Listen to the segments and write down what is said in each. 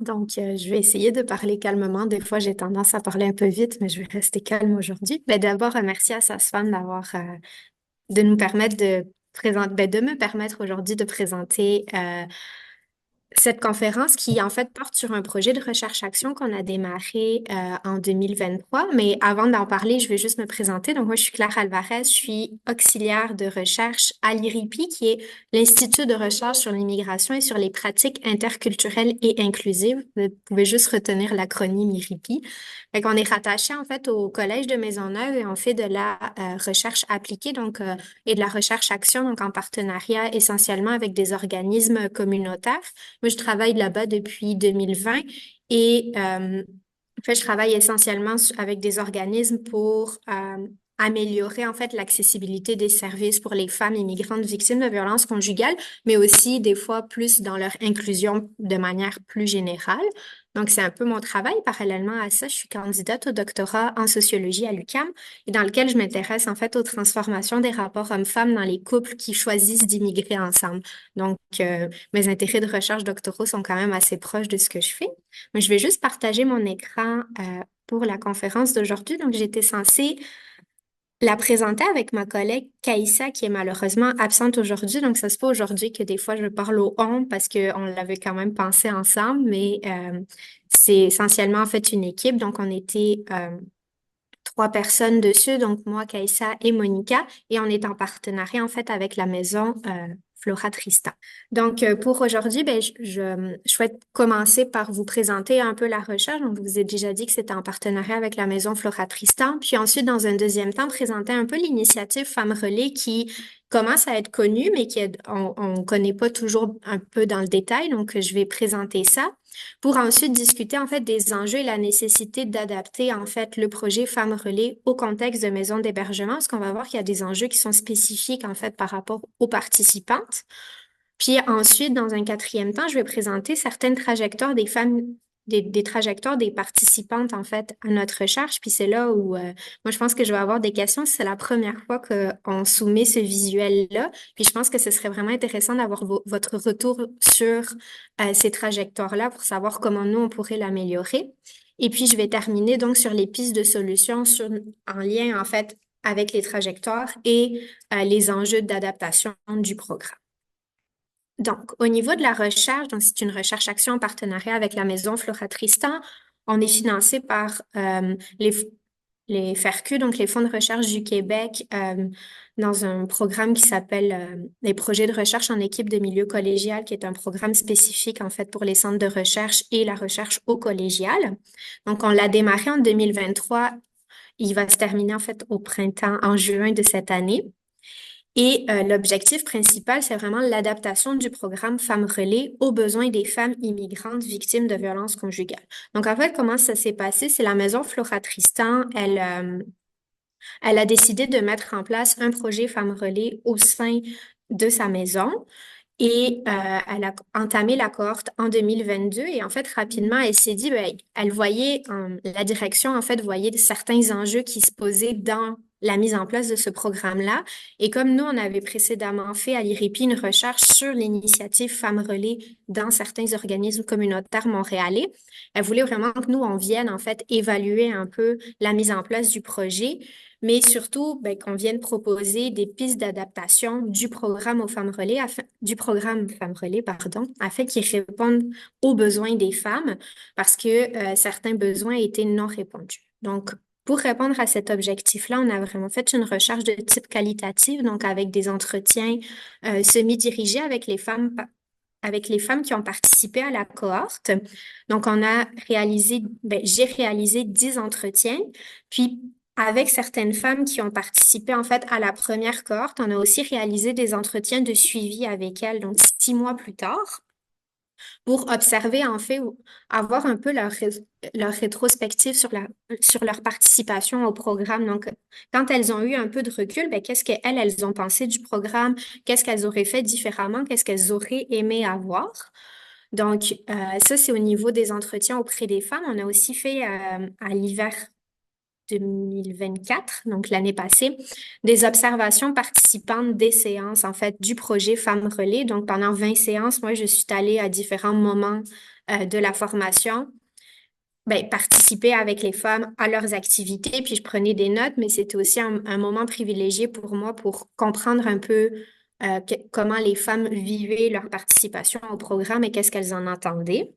Je vais essayer de parler calmement. Des fois, j'ai tendance à parler un peu vite, mais je vais rester calme aujourd'hui. D'abord, merci à SASFAM de nous permettre de présenter, de me permettre aujourd'hui de présenter cette conférence qui, en fait, porte sur un projet de recherche-action qu'on a démarré en 2023. Mais avant d'en parler, je vais juste me présenter. Donc, moi, je suis Claire Alvarez. Je suis auxiliaire de recherche à l'IRIPI, qui est l'Institut de recherche sur l'immigration et sur les pratiques interculturelles et inclusives. Vous pouvez juste retenir l'acronyme IRIPI. Fait qu'on est rattaché, en fait, au Collège de Maisonneuve et on fait de la recherche appliquée, et de la recherche-action, donc en partenariat essentiellement avec des organismes communautaires. Moi, je travaille là-bas depuis 2020 et en fait, je travaille essentiellement avec des organismes pour améliorer en fait l'accessibilité des services pour les femmes immigrantes victimes de violences conjugales, mais aussi des fois plus dans leur inclusion de manière plus générale. Donc, c'est un peu mon travail. Parallèlement à ça, je suis candidate au doctorat en sociologie à l'UQAM et dans lequel je m'intéresse en fait aux transformations des rapports hommes-femmes dans les couples qui choisissent d'immigrer ensemble. Mes intérêts de recherche doctoraux sont quand même assez proches de ce que je fais. Mais je vais juste partager mon écran pour la conférence d'aujourd'hui. Donc, j'étais censée la présenter avec ma collègue Kaïssa, qui est malheureusement absente aujourd'hui. Donc, ça se peut aujourd'hui que des fois, je parle au on parce qu'on l'avait quand même pensé ensemble, mais c'est essentiellement en fait une équipe. Donc, on était trois personnes dessus, donc moi, Kaïssa et Monica, et on est en partenariat en fait avec la maison Flora Tristan. Pour aujourd'hui, je souhaite commencer par vous présenter un peu la recherche. Donc, je vous ai déjà dit que c'était en partenariat avec la maison Flora Tristan, puis ensuite, dans un deuxième temps, présenter un peu l'initiative Femmes Relais qui commence à être connue, mais on connaît pas toujours un peu dans le détail. Donc, je vais présenter ça pour ensuite discuter en fait des enjeux et la nécessité d'adapter en fait le projet Femmes Relais au contexte de maisons d'hébergement, parce qu'on va voir qu'il y a des enjeux qui sont spécifiques en fait par rapport aux participantes. Puis ensuite, dans un quatrième temps, je vais présenter certaines trajectoires des femmes, des trajectoires des participantes, en fait, à notre recherche. Puis c'est là où moi, je pense que je vais avoir des questions. C'est la première fois qu'on soumet ce visuel-là. Puis je pense que ce serait vraiment intéressant d'avoir votre retour sur ces trajectoires-là pour savoir comment nous, on pourrait l'améliorer. Et puis, je vais terminer donc sur les pistes de solutions en lien, en fait, avec les trajectoires et les enjeux d'adaptation du programme. Donc, au niveau de la recherche, donc c'est une recherche-action en partenariat avec la maison Flora Tristan. On est financé par les FERQ, donc les Fonds de recherche du Québec, dans un programme qui s'appelle les projets de recherche en équipe de milieu collégial, qui est un programme spécifique en fait pour les centres de recherche et la recherche au collégial. Donc, on l'a démarré en 2023. Il va se terminer en fait au printemps, en juin de cette année. Et l'objectif principal, c'est vraiment l'adaptation du programme Femmes Relais aux besoins des femmes immigrantes victimes de violences conjugales. Donc, en fait, comment ça s'est passé? C'est la maison Flora Tristan, elle a décidé de mettre en place un projet Femmes Relais au sein de sa maison. Et elle a entamé la cohorte en 2022 et en fait rapidement elle s'est dit elle voyait la direction en fait voyait certains enjeux qui se posaient dans la mise en place de ce programme-là et comme nous on avait précédemment fait à l'IRIPI une recherche sur l'initiative Femmes Relais dans certains organismes communautaires montréalais, elle voulait vraiment que nous on vienne en fait évaluer un peu la mise en place du projet mais surtout qu'on vienne proposer des pistes d'adaptation du programme aux femmes relais, du programme Femmes Relais, pardon, afin qu'ils répondent aux besoins des femmes, parce que certains besoins étaient non répondus. Donc, pour répondre à cet objectif-là, on a vraiment fait une recherche de type qualitative, donc avec des entretiens semi-dirigés avec les femmes qui ont participé à la cohorte. Donc, j'ai réalisé 10 entretiens, puis avec certaines femmes qui ont participé en fait à la première cohorte, on a aussi réalisé des entretiens de suivi avec elles, donc 6 mois plus tard, pour observer en fait, ou avoir un peu leur rétrospective sur leur participation au programme. Donc, quand elles ont eu un peu de recul, qu'est-ce qu'elles ont pensé du programme, qu'est-ce qu'elles auraient fait différemment, qu'est-ce qu'elles auraient aimé avoir. Ça, c'est au niveau des entretiens auprès des femmes. On a aussi fait à l'hiver 2024, donc l'année passée, des observations participantes des séances, en fait, du projet Femmes Relais. Donc, pendant 20 séances, moi, je suis allée à différents moments de la formation, ben, participer avec les femmes à leurs activités, puis je prenais des notes, mais c'était aussi un moment privilégié pour moi pour comprendre un peu comment les femmes vivaient leur participation au programme et qu'est-ce qu'elles en entendaient.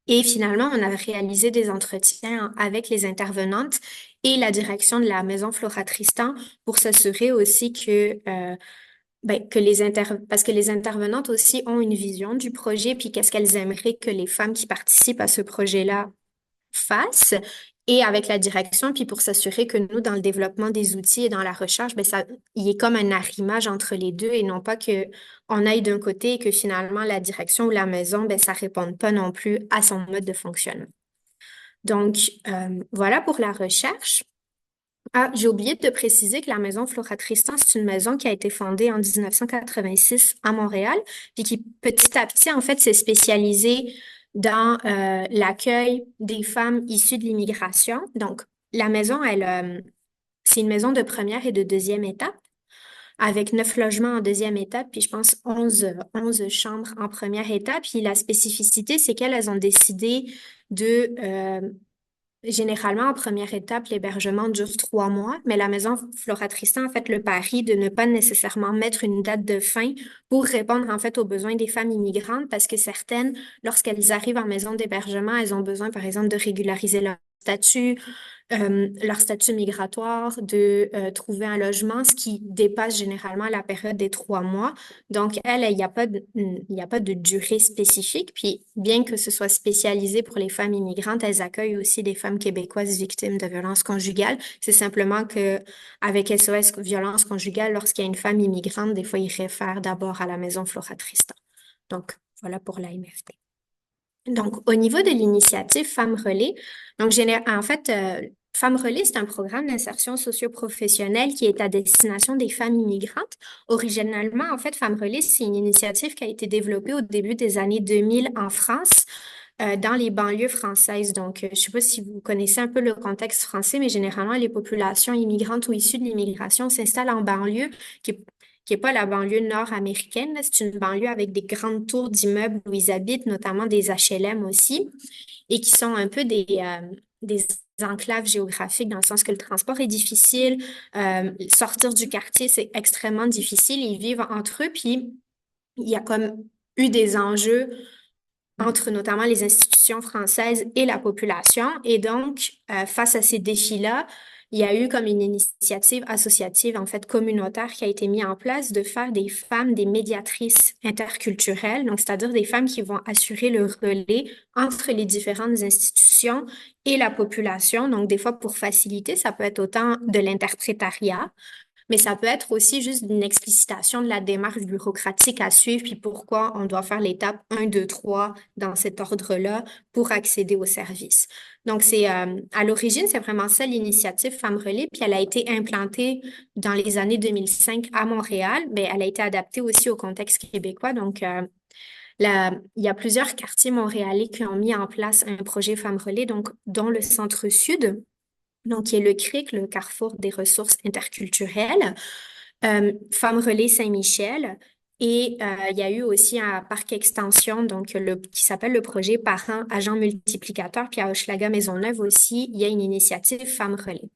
Et finalement, on a réalisé des entretiens avec les intervenantes et la direction de la Maison Flora Tristan pour s'assurer aussi que parce que les intervenantes aussi ont une vision du projet, puis qu'est-ce qu'elles aimeraient que les femmes qui participent à ce projet-là fassent, et avec la direction, puis pour s'assurer que nous, dans le développement des outils et dans la recherche, ben ça, il y ait comme un arrimage entre les deux et non pas que on aille d'un côté et que finalement la direction ou la maison, ben ça réponde pas non plus à son mode de fonctionnement. Donc, voilà pour la recherche. Ah, j'ai oublié de préciser que la maison Flora Tristan, c'est une maison qui a été fondée en 1986 à Montréal, puis qui petit à petit, en fait, s'est spécialisée dans l'accueil des femmes issues de l'immigration. Donc, la maison, c'est une maison de première et de deuxième étape, avec 9 logements en deuxième étape, puis je pense 11 chambres en première étape. Puis la spécificité, c'est qu'elles ont décidé de généralement, en première étape, l'hébergement dure 3 mois, mais la maison Flora Tristan a fait le pari de ne pas nécessairement mettre une date de fin pour répondre en fait aux besoins des femmes immigrantes parce que certaines, lorsqu'elles arrivent en maison d'hébergement, elles ont besoin, par exemple, de régulariser leur statut migratoire, de trouver un logement, ce qui dépasse généralement la période des 3 mois. Donc, il n'y a pas il n'y a pas de durée spécifique. Puis, bien que ce soit spécialisé pour les femmes immigrantes, elles accueillent aussi des femmes québécoises victimes de violences conjugales. C'est simplement que avec SOS violence conjugale, lorsqu'il y a une femme immigrante, des fois, ils réfèrent d'abord à la maison Flora Tristan. Donc, voilà pour la MFT. Donc, au niveau de l'initiative Femmes Relais, donc en fait, Femmes Relais, c'est un programme d'insertion socio-professionnelle qui est à destination des femmes immigrantes. Originalement, en fait, Femmes Relais, c'est une initiative qui a été développée au début des années 2000 en France, dans les banlieues françaises. Donc, je ne sais pas si vous connaissez un peu le contexte français, mais généralement, les populations immigrantes ou issues de l'immigration s'installent en banlieue, qui est qui est pas la banlieue nord-américaine. Là. C'est une banlieue avec des grandes tours d'immeubles où ils habitent, notamment des HLM aussi, et qui sont un peu des enclaves géographiques dans le sens que le transport est difficile, sortir du quartier, c'est extrêmement difficile. Ils vivent entre eux, puis il y a comme eu des enjeux entre notamment les institutions françaises et la population. Et donc, face à ces défis-là, il y a eu comme une initiative associative, en fait, communautaire qui a été mise en place de faire des femmes des médiatrices interculturelles, donc c'est-à-dire des femmes qui vont assurer le relais entre les différentes institutions et la population. Donc, des fois, pour faciliter, ça peut être autant de l'interprétariat, mais ça peut être aussi juste une explicitation de la démarche bureaucratique à suivre, puis pourquoi on doit faire l'étape 1, 2, 3 dans cet ordre-là pour accéder au service. Donc, à l'origine, c'est vraiment ça l'initiative Femmes Relais, puis elle a été implantée dans les années 2005 à Montréal, mais elle a été adaptée aussi au contexte québécois. Donc, il y a plusieurs quartiers montréalais qui ont mis en place un projet Femmes Relais, donc, dont le Centre-Sud, donc qui est le CRIC, le Carrefour des ressources interculturelles, Femmes Relais Saint-Michel. Et il y a eu aussi un parc extension donc qui s'appelle le projet Parents Agents Multiplicateurs. Puis à Hochelaga Maisonneuve aussi, il y a une initiative Femmes Relais.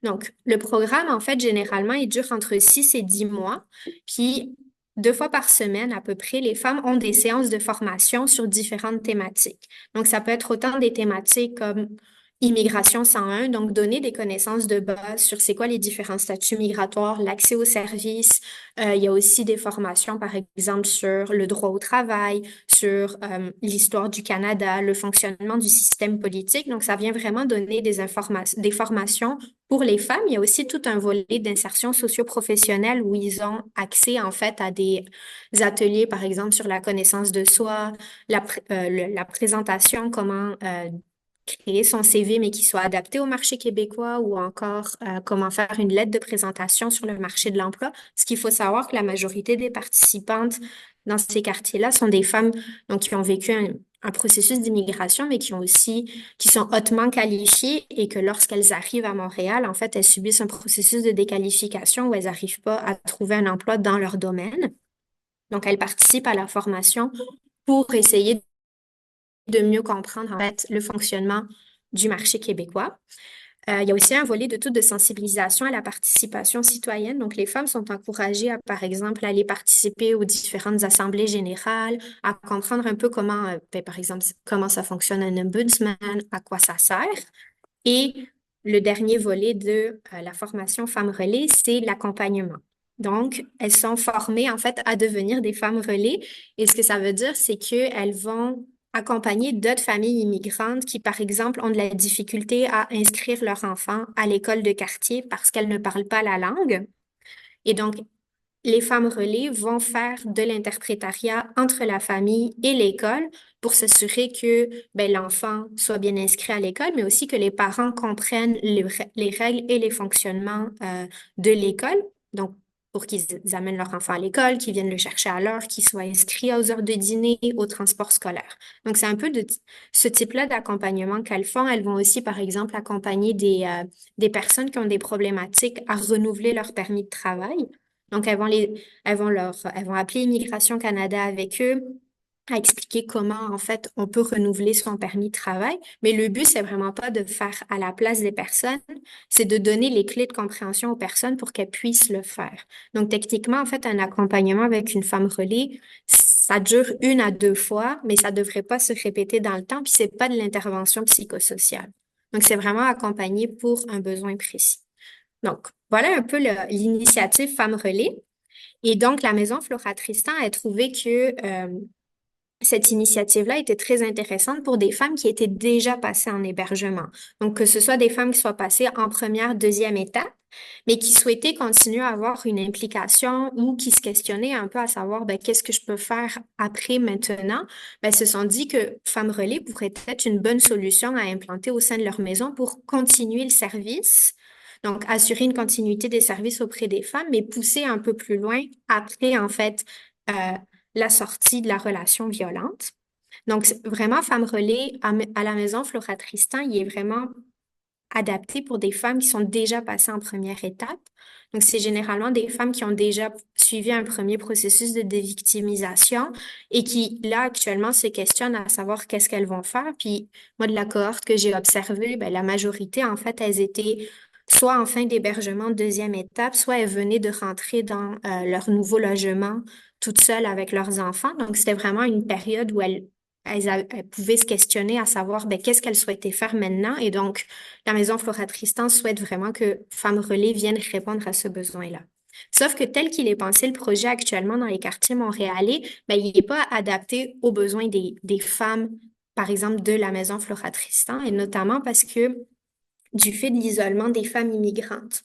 Donc, le programme, en fait, généralement, il dure entre 6 et 10 mois. Puis, 2 fois par semaine, à peu près, les femmes ont des séances de formation sur différentes thématiques. Donc, ça peut être autant des thématiques comme Immigration 101, donc donner des connaissances de base sur c'est quoi les différents statuts migratoires, l'accès aux services. Il y a aussi des formations, par exemple, sur le droit au travail, sur l'histoire du Canada, le fonctionnement du système politique. Donc, ça vient vraiment donner des formations pour les femmes. Il y a aussi tout un volet d'insertion socio-professionnelle où ils ont accès, en fait, à des ateliers, par exemple, sur la connaissance de soi, la présentation, comment créer son CV, mais qui soit adapté au marché québécois ou encore comment faire une lettre de présentation sur le marché de l'emploi. Ce qu'il faut savoir que la majorité des participantes dans ces quartiers-là sont des femmes donc, qui ont vécu un processus d'immigration, mais qui sont hautement qualifiées et que lorsqu'elles arrivent à Montréal, en fait, elles subissent un processus de déqualification où elles n'arrivent pas à trouver un emploi dans leur domaine. Donc, elles participent à la formation pour essayer de mieux comprendre en fait le fonctionnement du marché québécois. Il y a aussi un volet de sensibilisation à la participation citoyenne. Donc, les femmes sont encouragées à, par exemple, aller participer aux différentes assemblées générales, à comprendre un peu comment, par exemple, comment ça fonctionne un ombudsman, à quoi ça sert. Et le dernier volet de la formation Femmes Relais, c'est l'accompagnement. Donc, elles sont formées en fait à devenir des femmes relais. Et ce que ça veut dire, c'est qu'elles vont accompagner d'autres familles immigrantes qui, par exemple, ont de la difficulté à inscrire leurs enfants à l'école de quartier parce qu'elles ne parlent pas la langue. Et donc, les femmes relais vont faire de l'interprétariat entre la famille et l'école pour s'assurer que ben, l'enfant soit bien inscrit à l'école, mais aussi que les parents comprennent les règles et les fonctionnements de l'école. Donc, pour qu'ils amènent leur enfant à l'école, qu'ils viennent le chercher à l'heure, qu'ils soient inscrits aux heures de dîner, au transport scolaire. Donc, c'est un peu de ce type-là d'accompagnement qu'elles font. Elles vont aussi, par exemple, accompagner des personnes qui ont des problématiques à renouveler leur permis de travail. Donc, elles vont appeler Immigration Canada avec eux, à expliquer comment, en fait, on peut renouveler son permis de travail. Mais le but, c'est vraiment pas de faire à la place des personnes, c'est de donner les clés de compréhension aux personnes pour qu'elles puissent le faire. Donc, techniquement, en fait, un accompagnement avec une femme relais, ça dure 1 à 2 fois, mais ça devrait pas se répéter dans le temps, puis c'est pas de l'intervention psychosociale. Donc, c'est vraiment accompagné pour un besoin précis. Donc, voilà un peu l'initiative Femmes Relais. Et donc, la Maison Flora Tristan a trouvé que cette initiative-là était très intéressante pour des femmes qui étaient déjà passées en hébergement. Donc, que ce soit des femmes qui soient passées en première, deuxième étape, mais qui souhaitaient continuer à avoir une implication ou qui se questionnaient un peu à savoir, ben, qu'est-ce que je peux faire après, maintenant, ben, se sont dit que Femmes Relais pourrait être une bonne solution à implanter au sein de leur maison pour continuer le service. Donc, assurer une continuité des services auprès des femmes, mais pousser un peu plus loin après, en fait, euh, la sortie de la relation violente. Donc, vraiment, Femmes Relais à la maison Flora Tristan, il est vraiment adapté pour des femmes qui sont déjà passées en première étape. Donc, c'est généralement des femmes qui ont déjà suivi un premier processus de dévictimisation et qui, là, actuellement, se questionnent à savoir qu'est-ce qu'elles vont faire. Puis, moi, de la cohorte que j'ai observée, ben, la majorité, en fait, elles étaient soit en fin d'hébergement de deuxième étape, soit elles venaient de rentrer dans leur nouveau logement toutes seules avec leurs enfants. Donc, c'était vraiment une période où elles pouvaient se questionner à savoir ben, qu'est-ce qu'elles souhaitaient faire maintenant. Et donc, la Maison Flora Tristan souhaite vraiment que Femmes Relais viennent répondre à ce besoin-là. Sauf que tel qu'il est pensé, le projet actuellement dans les quartiers montréalais, ben, il n'est pas adapté aux besoins des femmes, par exemple, de la Maison Flora Tristan, et notamment parce que du fait de l'isolement des femmes immigrantes.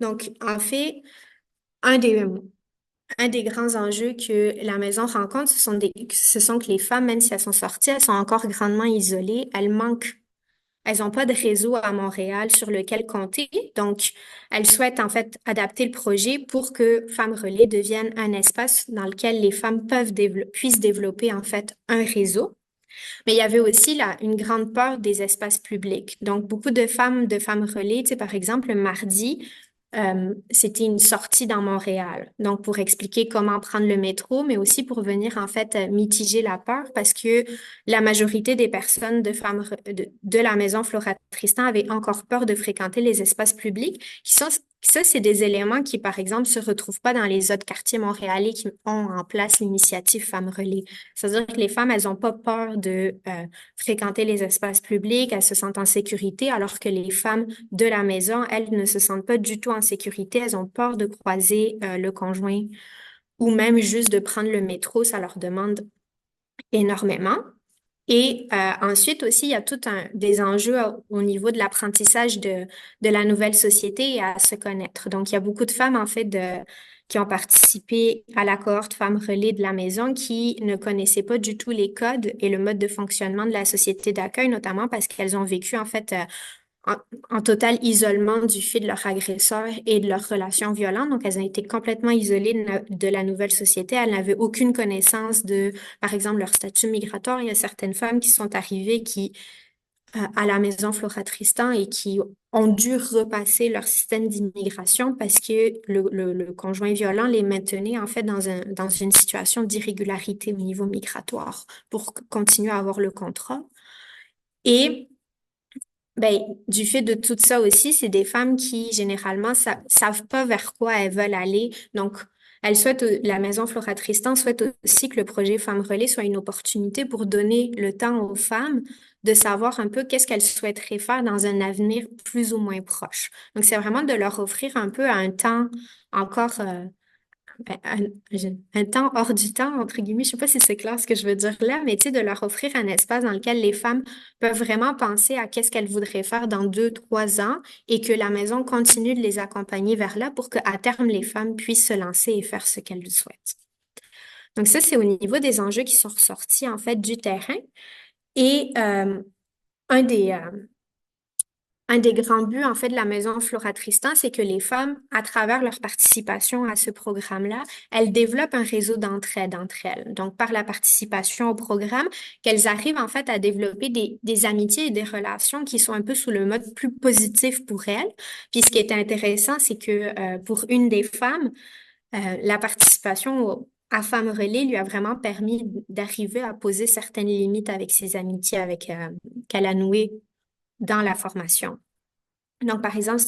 Donc, en fait, un des, un des grands enjeux que la maison rencontre, ce sont que les femmes, même si elles sont sorties, elles sont encore grandement isolées. Elles n'ont pas de réseau à Montréal sur lequel compter. Donc, elles souhaitent en fait adapter le projet pour que Femmes Relais devienne un espace dans lequel les femmes puissent développer en fait un réseau. Mais il y avait aussi une grande peur des espaces publics. Donc, beaucoup de femmes relais, tu sais, par exemple, le mardi, c'était une sortie dans Montréal. Donc, pour expliquer comment prendre le métro, mais aussi pour venir, en fait, mitiger la peur parce que la majorité des personnes de la maison Flora Tristan avaient encore peur de fréquenter les espaces publics ça, c'est des éléments qui, par exemple, se retrouvent pas dans les autres quartiers montréalais qui ont en place l'initiative Femmes Relais. C'est-à-dire que les femmes, elles n'ont pas peur de fréquenter les espaces publics, elles se sentent en sécurité, alors que les femmes de la maison, elles ne se sentent pas du tout en sécurité, elles ont peur de croiser le conjoint ou même juste de prendre le métro, ça leur demande énormément. Et ensuite aussi, il y a des enjeux au niveau de l'apprentissage de la nouvelle société et à se connaître. Donc, il y a beaucoup de femmes, en fait, qui ont participé à la cohorte femmes relais de la maison qui ne connaissaient pas du tout les codes et le mode de fonctionnement de la société d'accueil, notamment parce qu'elles ont vécu en fait en, en total isolement du fait de leur agresseur et de leurs relations violentes. Donc, elles ont été complètement isolées de la nouvelle société. Elles n'avaient aucune connaissance de, par exemple, leur statut migratoire. Il y a certaines femmes qui sont arrivées à la maison Flora Tristan et qui ont dû repasser leur système d'immigration parce que le conjoint violent les maintenait en fait dans une situation d'irrégularité au niveau migratoire pour continuer à avoir le contrat. Et ben, du fait de tout ça aussi, c'est des femmes qui, généralement, savent pas vers quoi elles veulent aller. Donc, la Maison Flora Tristan souhaite aussi que le projet Femmes Relais soit une opportunité pour donner le temps aux femmes de savoir un peu qu'est-ce qu'elles souhaiteraient faire dans un avenir plus ou moins proche. Donc, c'est vraiment de leur offrir un peu un temps encore, ben, un temps hors du temps, entre guillemets. Je sais pas si c'est clair ce que je veux dire là, mais tu sais, de leur offrir un espace dans lequel les femmes peuvent vraiment penser à qu'est-ce qu'elles voudraient faire dans 2, 3 ans et que la maison continue de les accompagner vers là pour qu'à terme, les femmes puissent se lancer et faire ce qu'elles souhaitent. Donc ça, c'est au niveau des enjeux qui sont ressortis en fait du terrain. Et un des, euh, un des grands buts, en fait, de la Maison Flora Tristan, c'est que les femmes, à travers leur participation à ce programme-là, elles développent un réseau d'entraide entre elles. Donc, par la participation au programme, qu'elles arrivent, en fait, à développer des amitiés et des relations qui sont un peu sous le mode plus positif pour elles. Puis, ce qui est intéressant, c'est que pour une des femmes, la participation à Femmes Relais lui a vraiment permis d'arriver à poser certaines limites avec ses amitiés qu'elle a nouées dans la formation. Donc, par exemple,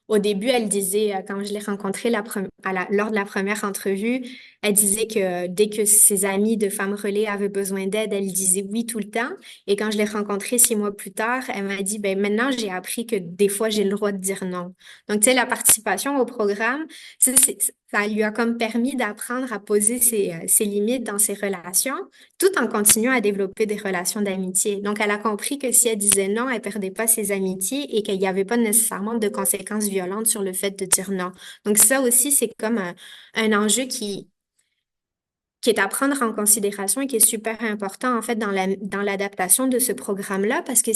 au début, elle disait, quand je l'ai rencontrée lors de la première entrevue, elle disait que dès que ses amis de femmes relais avaient besoin d'aide, elle disait oui tout le temps. Et quand je l'ai rencontrée 6 mois plus tard, elle m'a dit, ben maintenant, j'ai appris que des fois, j'ai le droit de dire non. Donc, tu sais, la participation au programme, ça lui a comme permis d'apprendre à poser ses limites dans ses relations, tout en continuant à développer des relations d'amitié. Donc, elle a compris que si elle disait non, elle perdait pas ses amitiés et qu'il n'y avait pas nécessairement de conséquences violentes sur le fait de dire non. Donc, ça aussi, c'est comme un enjeu qui est à prendre en considération et qui est super important, en fait, dans l'adaptation de ce programme-là, parce que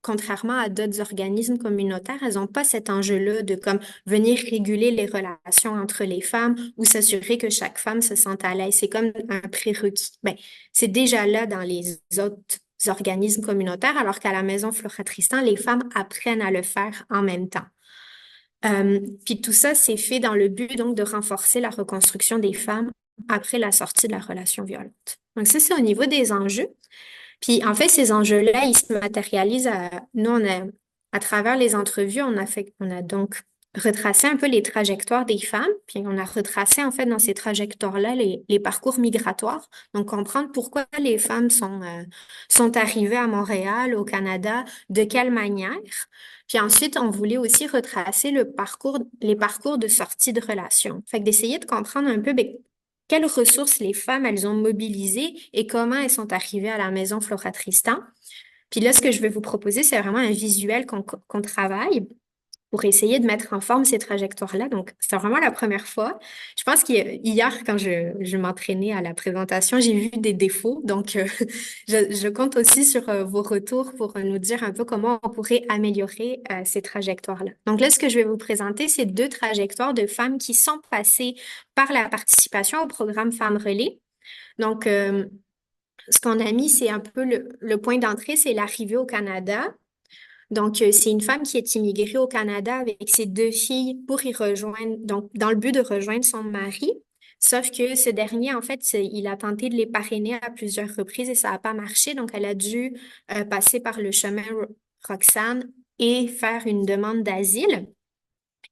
contrairement à d'autres organismes communautaires, elles n'ont pas cet enjeu-là de comme venir réguler les relations entre les femmes ou s'assurer que chaque femme se sente à l'aise. C'est comme un prérequis. Ben, c'est déjà là dans les autres organismes communautaires, alors qu'à la Maison Flora Tristan, les femmes apprennent à le faire en même temps. Puis tout ça, c'est fait dans le but donc de renforcer la reconstruction des femmes après la sortie de la relation violente. Donc ça, c'est au niveau des enjeux. Puis en fait, ces enjeux-là, ils se matérialisent nous, à travers les entrevues, on a donc retracé un peu les trajectoires des femmes, puis on a retracé en fait dans ces trajectoires-là les parcours migratoires. Donc comprendre pourquoi les femmes sont arrivées à Montréal, au Canada, de quelle manière. Puis ensuite, on voulait aussi retracer les parcours de sortie de relation. Fait que d'essayer de comprendre un peu, ben, quelles ressources les femmes, elles ont mobilisées et comment elles sont arrivées à la maison Flora Tristan. Puis là, ce que je vais vous proposer, c'est vraiment un visuel qu'on travaille pour essayer de mettre en forme ces trajectoires-là. Donc, c'est vraiment la première fois. Je pense qu'hier, quand je m'entraînais à la présentation, j'ai vu des défauts. Donc, je compte aussi sur vos retours pour nous dire un peu comment on pourrait améliorer ces trajectoires-là. Donc là, ce que je vais vous présenter, c'est 2 trajectoires de femmes qui sont passées par la participation au programme Femmes Relais. Donc, ce qu'on a mis, c'est un peu le point d'entrée, c'est l'arrivée au Canada. Donc, c'est une femme qui est immigrée au Canada avec ses 2 filles pour y rejoindre, donc dans le but de rejoindre son mari. Sauf que ce dernier, en fait, il a tenté de les parrainer à plusieurs reprises et ça n'a pas marché. Donc, elle a dû passer par le chemin Roxane et faire une demande d'asile.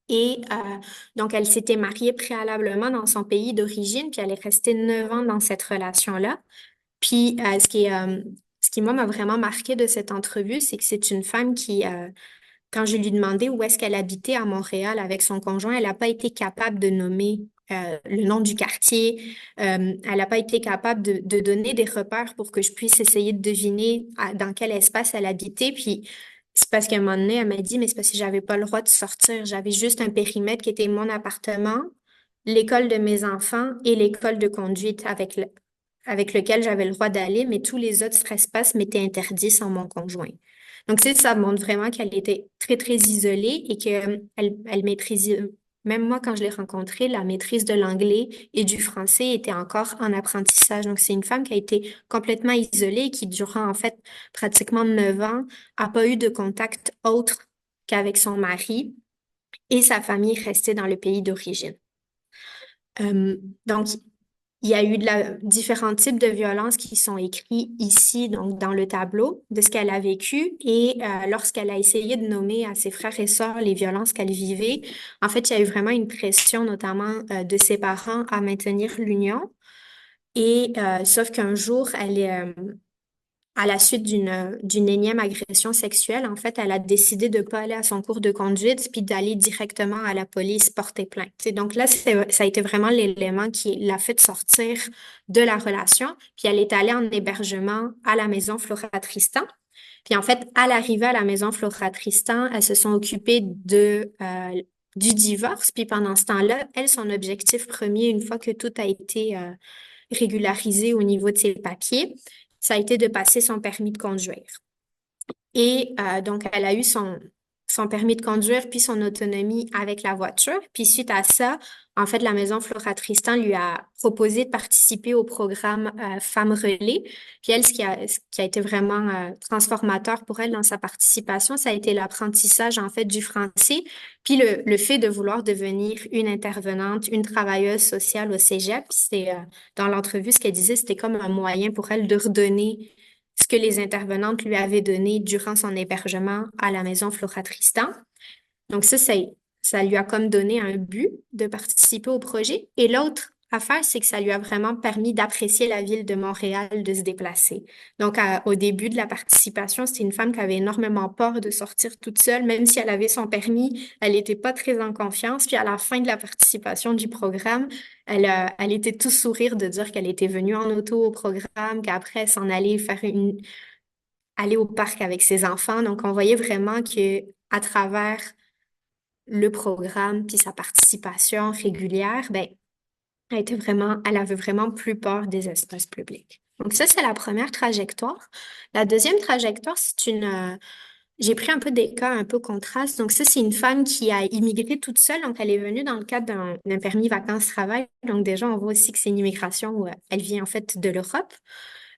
Et donc, elle s'était mariée préalablement dans son pays d'origine, puis elle est restée 9 ans dans cette relation-là. Puis, ce qui, moi, m'a vraiment marqué de cette entrevue, c'est que c'est une femme quand je lui demandais où est-ce qu'elle habitait à Montréal avec son conjoint, elle n'a pas été capable de nommer le nom du quartier. Elle n'a pas été capable de donner des repères pour que je puisse essayer de deviner dans quel espace elle habitait. Puis, c'est parce qu'à un moment donné, elle m'a dit, mais c'est parce que j'avais pas le droit de sortir. J'avais juste un périmètre qui était mon appartement l'école de mes enfants et l'école de conduite avec lequel j'avais le droit d'aller, mais tous les autres espaces m'étaient interdits sans mon conjoint. Donc, tu sais, ça montre vraiment qu'elle était très, très isolée et qu'elle maîtrisait, même moi, quand je l'ai rencontrée, la maîtrise de l'anglais et du français était encore en apprentissage. Donc, c'est une femme qui a été complètement isolée et qui, durant, en fait, pratiquement 9 ans, a pas eu de contact autre qu'avec son mari et sa famille restée dans le pays d'origine. Euh, donc, il y a eu différents types de violences qui sont écrits ici, donc dans le tableau, de ce qu'elle a vécu. Et lorsqu'elle a essayé de nommer à ses frères et sœurs les violences qu'elle vivait, en fait, il y a eu vraiment une pression, notamment de ses parents, à maintenir l'union. Et sauf qu'un jour, à la suite d'une énième agression sexuelle, en fait, elle a décidé de pas aller à son cours de conduite puis d'aller directement à la police porter plainte. Et donc là, ça a été vraiment l'élément qui l'a fait sortir de la relation. Puis elle est allée en hébergement à la maison Flora Tristan. Puis en fait, à l'arrivée à la maison Flora Tristan, elles se sont occupées du divorce. Puis pendant ce temps-là, elle, son objectif premier, une fois que tout a été régularisé au niveau de ses papiers, ça a été de passer son permis de conduire. Et donc, elle a eu son permis de conduire puis son autonomie avec la voiture. Puis suite à ça, en fait, la Maison Flora Tristan lui a proposé de participer au programme Femmes Relais. Puis elle, ce qui a été vraiment transformateur pour elle dans sa participation, ça a été l'apprentissage, en fait, du français, puis le fait de vouloir devenir une intervenante, une travailleuse sociale au Cégep. Puis c'est, dans l'entrevue, ce qu'elle disait, c'était comme un moyen pour elle de redonner ce que les intervenantes lui avaient donné durant son hébergement à la maison Flora Tristan. Donc ça lui a comme donné un but de participer au projet. Et l'autre affaire, c'est que ça lui a vraiment permis d'apprécier la ville de Montréal, de se déplacer. Donc, au début de la participation, c'était une femme qui avait énormément peur de sortir toute seule, même si elle avait son permis, elle n'était pas très en confiance. Puis à la fin de la participation du programme, elle était tout sourire de dire qu'elle était venue en auto au programme, qu'après, elle s'en allait aller au parc avec ses enfants. Donc, on voyait vraiment que à travers le programme puis sa participation régulière, ben, elle avait vraiment plus peur des espaces publics. Donc ça, c'est la première trajectoire. La deuxième trajectoire, j'ai pris un peu des cas un peu contrastes. Donc ça, c'est une femme qui a immigré toute seule. Donc elle est venue dans le cadre d'un permis vacances-travail. Donc déjà, on voit aussi que c'est une immigration où elle vient en fait de l'Europe.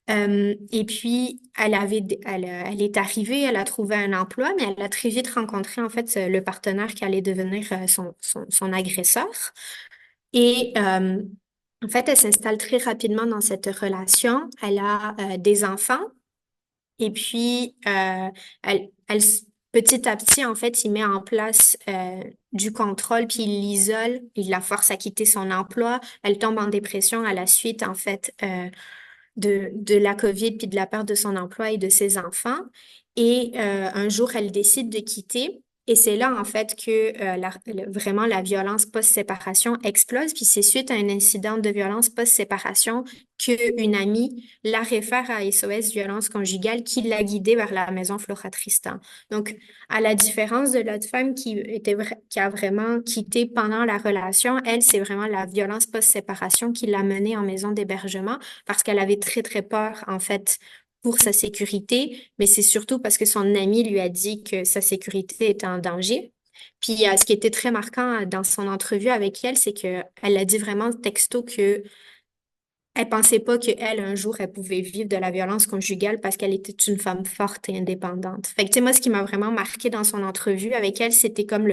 Et puis, elle est arrivée, elle a trouvé un emploi, mais elle a très vite rencontré en fait le partenaire qui allait devenir son agresseur. Et en fait, elle s'installe très rapidement dans cette relation. Elle a des enfants et puis petit à petit, en fait, il met en place du contrôle puis il l'isole, il la force à quitter son emploi. Elle tombe en dépression à la suite, en fait, de la COVID puis de la perte de son emploi et de ses enfants. Et un jour, elle décide de quitter. Et c'est là, en fait, que vraiment la violence post-séparation explose. Puis c'est suite à un incident de violence post-séparation qu'une amie la réfère à SOS Violence Conjugale qui l'a guidée vers la maison Flora Tristan. Donc, à la différence de l'autre femme qui a vraiment quitté pendant la relation, elle, c'est vraiment la violence post-séparation qui l'a menée en maison d'hébergement parce qu'elle avait très, très peur, en fait, pour sa sécurité, mais c'est surtout parce que son ami lui a dit que sa sécurité était en danger. Puis, ce qui était très marquant dans son entrevue avec elle, c'est que elle a dit vraiment texto que elle pensait pas qu'elle, un jour, elle pouvait vivre de la violence conjugale parce qu'elle était une femme forte et indépendante. Fait que, tu sais, moi, ce qui m'a vraiment marqué dans son entrevue avec elle, c'était comme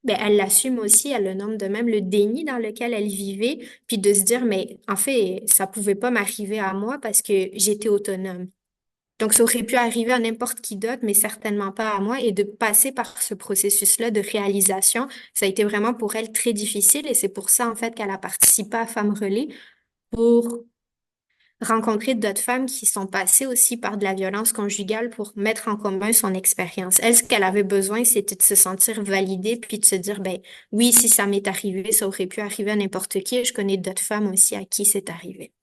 ben, elle l'assume aussi, elle le nomme de même, le déni dans lequel elle vivait, puis de se dire, mais en fait, ça pouvait pas m'arriver à moi parce que j'étais autonome. Donc, ça aurait pu arriver à n'importe qui d'autre, mais certainement pas à moi. Et de passer par ce processus-là de réalisation, ça a été vraiment pour elle très difficile. Et c'est pour ça, en fait, qu'elle a participé à Femmes Relais pour rencontrer d'autres femmes qui sont passées aussi par de la violence conjugale pour mettre en commun son expérience. Elle, ce qu'elle avait besoin, c'était de se sentir validée puis de se dire, ben oui, si ça m'est arrivé, ça aurait pu arriver à n'importe qui. Et je connais d'autres femmes aussi à qui c'est arrivé.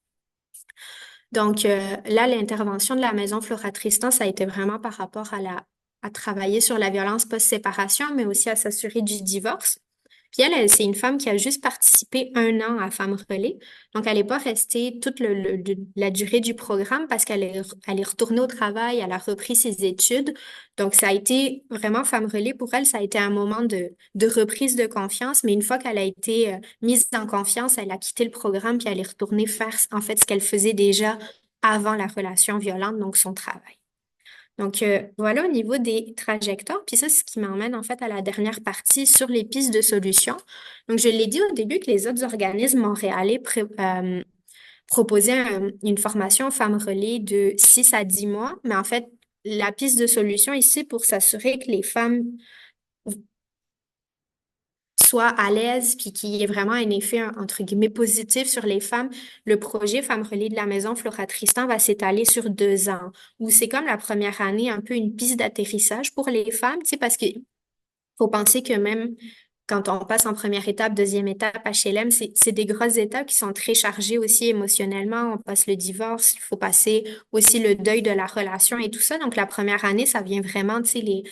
Donc là, l'intervention de la Maison Flora Tristan, ça a été vraiment par rapport à travailler sur la violence post-séparation, mais aussi à s'assurer du divorce. Puis c'est une femme qui a juste participé un an à Femmes Relais. Donc, elle n'est pas restée toute la durée du programme parce elle est retournée au travail, elle a repris ses études. Donc, ça a été vraiment Femmes Relais pour elle, ça a été un moment de reprise de confiance. Mais une fois qu'elle a été mise en confiance, elle a quitté le programme puis elle est retournée faire en fait ce qu'elle faisait déjà avant la relation violente, donc son travail. Donc, voilà au niveau des trajectoires. Puis ça, c'est ce qui m'emmène en fait à la dernière partie sur les pistes de solutions. Donc, je l'ai dit au début que les autres organismes montréalais proposaient une formation aux femmes relais de 6 à 10 mois. Mais en fait, la piste de solution ici pour s'assurer que les femmes soit à l'aise, puis qu'il y ait vraiment un effet, entre guillemets, positif sur les femmes, le projet Femmes Relais de la Maison Flora Tristan va s'étaler sur 2 ans, où c'est comme la première année, un peu une piste d'atterrissage pour les femmes, tu sais, parce que faut penser que même quand on passe en première étape, deuxième étape, HLM, c'est des grosses étapes qui sont très chargées aussi émotionnellement. On passe le divorce, il faut passer aussi le deuil de la relation et tout ça. Donc, la première année, ça vient vraiment, tu sais,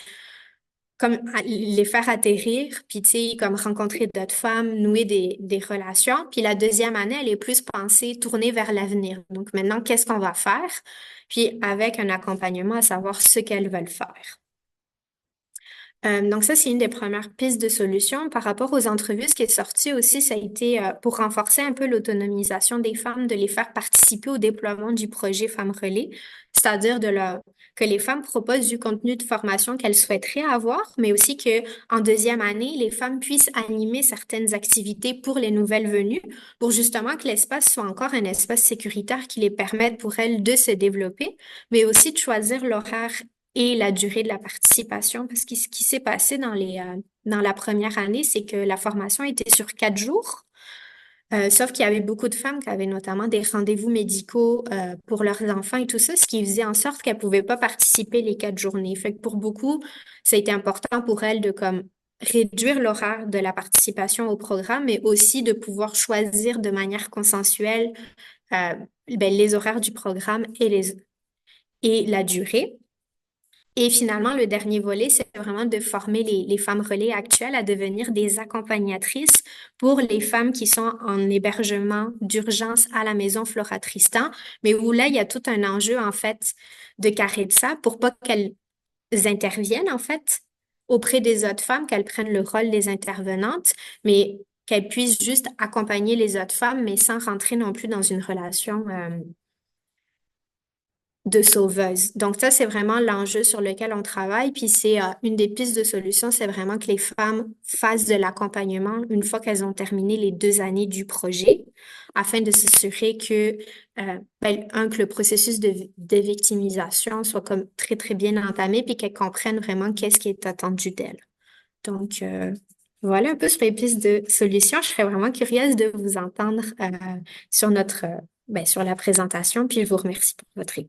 comme les faire atterrir, puis tu sais, comme rencontrer d'autres femmes, nouer des relations. Puis la deuxième année, elle est plus pensée, tournée vers l'avenir. Donc maintenant, qu'est-ce qu'on va faire? Puis avec un accompagnement à savoir ce qu'elles veulent faire. Donc ça, c'est une des premières pistes de solution. Par rapport aux entrevues, ce qui est sorti aussi, ça a été pour renforcer un peu l'autonomisation des femmes, de les faire participer au déploiement du projet Femmes Relais, c'est-à-dire que les femmes proposent du contenu de formation qu'elles souhaiteraient avoir, mais aussi que en deuxième année, les femmes puissent animer certaines activités pour les nouvelles venues, pour justement que l'espace soit encore un espace sécuritaire qui les permette pour elles de se développer, mais aussi de choisir l'horaire et la durée de la participation. Parce que ce qui s'est passé dans la première année, c'est que la formation était sur 4 jours. Sauf qu'il y avait beaucoup de femmes qui avaient notamment des rendez-vous médicaux pour leurs enfants et tout ça, ce qui faisait en sorte qu'elles pouvaient pas participer les 4 journées. Fait que pour beaucoup, ça a été important pour elles de comme réduire l'horaire de la participation au programme, mais aussi de pouvoir choisir de manière consensuelle euh, ben, les horaires du programme et la durée. Et finalement, le dernier volet, c'est vraiment de former les femmes relais actuelles à devenir des accompagnatrices pour les femmes qui sont en hébergement d'urgence à la maison Flora Tristan, mais où là, il y a tout un enjeu, en fait, de carré de ça pour pas qu'elles interviennent, en fait, auprès des autres femmes, qu'elles prennent le rôle des intervenantes, mais qu'elles puissent juste accompagner les autres femmes, mais sans rentrer non plus dans une relation, de sauveuse. Donc ça, c'est vraiment l'enjeu sur lequel on travaille. Puis c'est une des pistes de solution, c'est vraiment que les femmes fassent de l'accompagnement une fois qu'elles ont terminé les 2 années du projet, afin de s'assurer que, que le processus de victimisation soit comme très, très bien entamé, puis qu'elles comprennent vraiment qu'est-ce qui est attendu d'elles. Donc, voilà un peu sur les pistes de solution. Je serais vraiment curieuse de vous entendre sur sur la présentation, puis je vous remercie pour votre écoute.